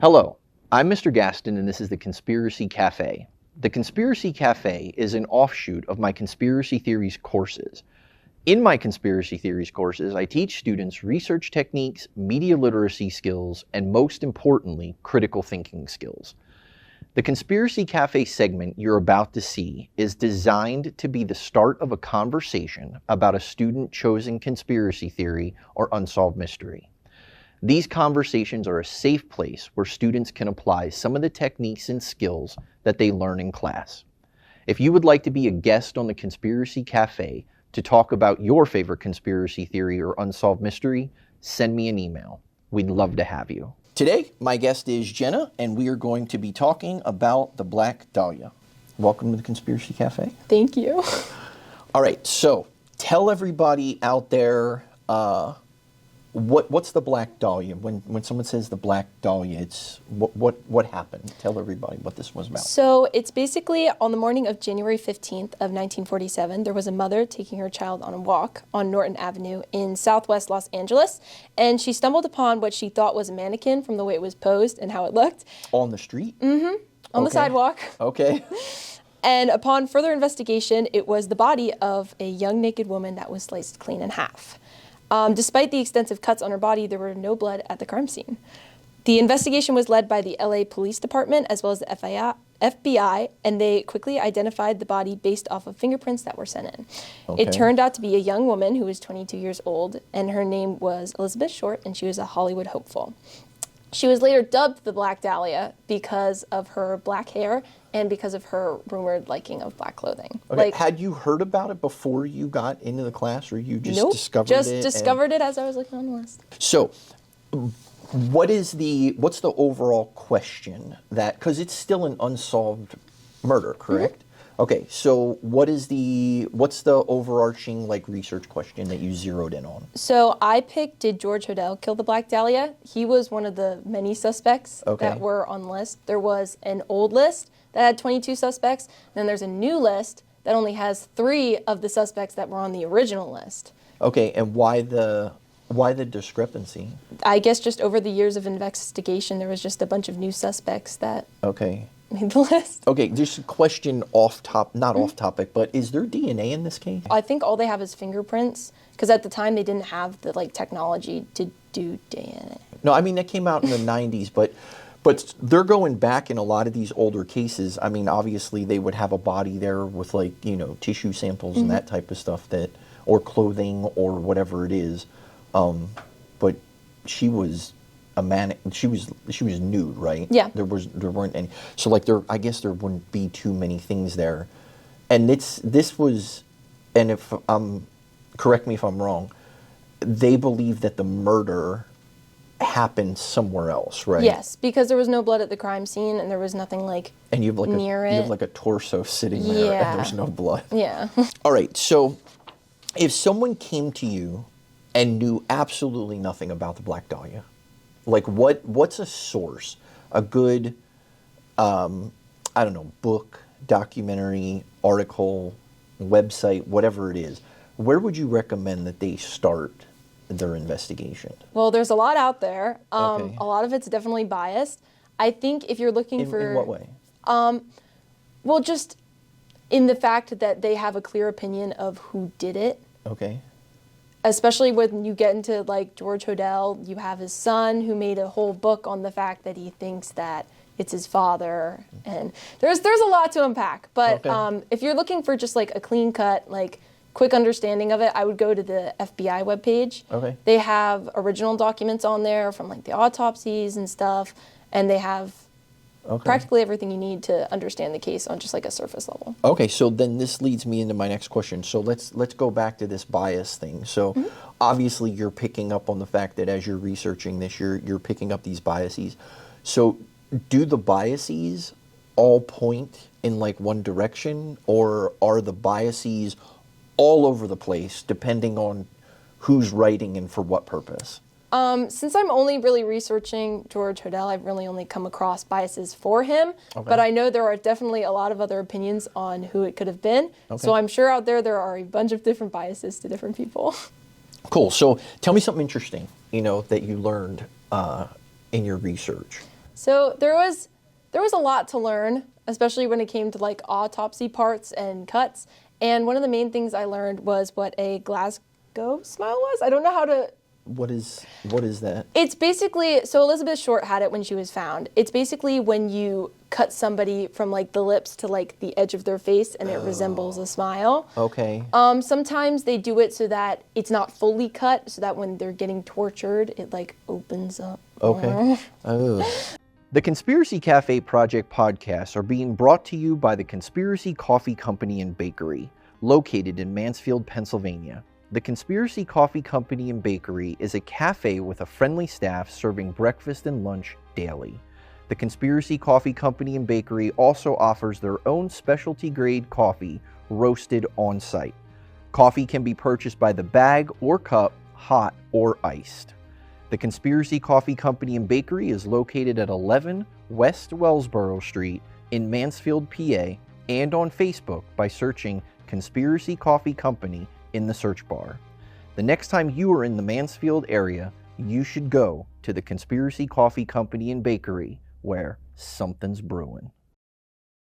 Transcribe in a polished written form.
Hello, I'm Mr. Gaston and this is the Conspiracy Cafe. The Conspiracy Cafe is an offshoot of my conspiracy theories courses. In my conspiracy theories courses, I teach students research techniques, media literacy skills, and most importantly, critical thinking skills. The Conspiracy Cafe segment you're about to see is designed to be the start of a conversation about a student-chosen conspiracy theory or unsolved mystery. These conversations are a safe place where students can apply some of the techniques and skills that they learn in class. If you would like to be a guest on the Conspiracy Cafe to talk about your favorite conspiracy theory or unsolved mystery, send me an email. We'd love to have you. Today, my guest is Jenna, and we are going to be talking about the Black Dahlia. Welcome to the Conspiracy Cafe. Thank you. All right, so tell everybody out there, what's the Black Dahlia? When someone says the Black Dahlia, it's what happened? Tell everybody what this was about. So it's basically on the morning of January 15th of 1947, there was a mother taking her child on a walk on Norton Avenue in southwest Los Angeles, and she stumbled upon what she thought was a mannequin from the way it was posed and how it looked. On the street? Mm-hmm. On the sidewalk. Okay. And upon further investigation, it was the body of a young naked woman that was sliced clean in half. Despite the extensive cuts on her body, there were no blood at the crime scene. The investigation was led by the LA Police Department as well as the FBI, and they quickly identified the body based off of fingerprints that were sent in. Okay. It turned out to be a young woman who was 22 years old, and her name was Elizabeth Short, and she was a Hollywood hopeful. She was later dubbed the Black Dahlia because of her black hair and because of her rumored liking of black clothing. Okay. Had you heard about it before you got into the class, or you just nope, discovered it? Just discovered it as I was looking on the list. So, what's the overall question that, because it's still an unsolved murder, correct? Mm-hmm. Okay, so what's the overarching research question that you zeroed in on? So I picked, did George Hodel kill the Black Dahlia? He was one of the many suspects that were on the list. There was an old list that had 22 suspects. Then there's a new list that only has 3 of the suspects that were on the original list. Okay, and why the discrepancy? I guess just over the years of investigation, there was just a bunch of new suspects that made the list. Okay, just a question not off topic, but is there DNA in this case? I think all they have is fingerprints, because at the time they didn't have the technology to do DNA. No, I mean, that came out in the 90s, but they're going back in a lot of these older cases. I mean, obviously they would have a body there with tissue samples and that type of stuff or clothing or whatever it is. But she was she was nude, right? Yeah. There weren't any. So I guess there wouldn't be too many things there. And this was, and if correct me if I'm wrong, they believe that the murder happened somewhere else, right? Yes, because there was no blood at the crime scene and there was nothing and you have near it. You have a torso sitting there and there's no blood. Yeah. All right, so if someone came to you and knew absolutely nothing about the Black Dahlia, what's a source, a good, book, documentary, article, website, whatever it is, where would you recommend that they start their investigation? Well, there's a lot out there. A lot of it's definitely biased. I think if you're looking for... In what way? Well, just in the fact that they have a clear opinion of who did it. Okay. Especially when you get into George Hodel, you have his son who made a whole book on the fact that he thinks that it's his father, and there's a lot to unpack. But if you're looking for just a clean cut, quick understanding of it, I would go to the FBI webpage. Okay. They have original documents on there from like the autopsies and stuff, and they have practically everything you need to understand the case on just like a surface level. Okay, so then this leads me into my next question. So let's go back to this bias thing. So obviously you're picking up on the fact that as you're researching this, you're picking up these biases. So do the biases all point in like one direction, or are the biases all over the place depending on who's writing and for what purpose? Since I'm only really researching George Hodel, I've really only come across biases for him, but I know there are definitely a lot of other opinions on who it could have been. So I'm sure out there are a bunch of different biases to different people. Cool. So tell me something interesting, that you learned in your research. So there was a lot to learn, especially when it came to like autopsy parts and cuts. And one of the main things I learned was what a Glasgow smile was. I don't know how to... What is that? It's basically, so Elizabeth Short had it when she was found. It's basically when you cut somebody from like the lips to like the edge of their face and it resembles a smile. Okay. Sometimes they do it so that it's not fully cut, so that when they're getting tortured, it like opens up. Okay. The Conspiracy Cafe Project podcasts are being brought to you by the Conspiracy Coffee Company and Bakery, located in Mansfield, Pennsylvania. The Conspiracy Coffee Company and Bakery is a cafe with a friendly staff serving breakfast and lunch daily. The Conspiracy Coffee Company and Bakery also offers their own specialty grade coffee roasted on site. Coffee can be purchased by the bag or cup, hot or iced. The Conspiracy Coffee Company and Bakery is located at 11 West Wellsboro Street in Mansfield, PA, and on Facebook by searching Conspiracy Coffee Company in the search bar. The next time you are in the Mansfield area, you should go to the Conspiracy Coffee Company and Bakery, where something's brewing.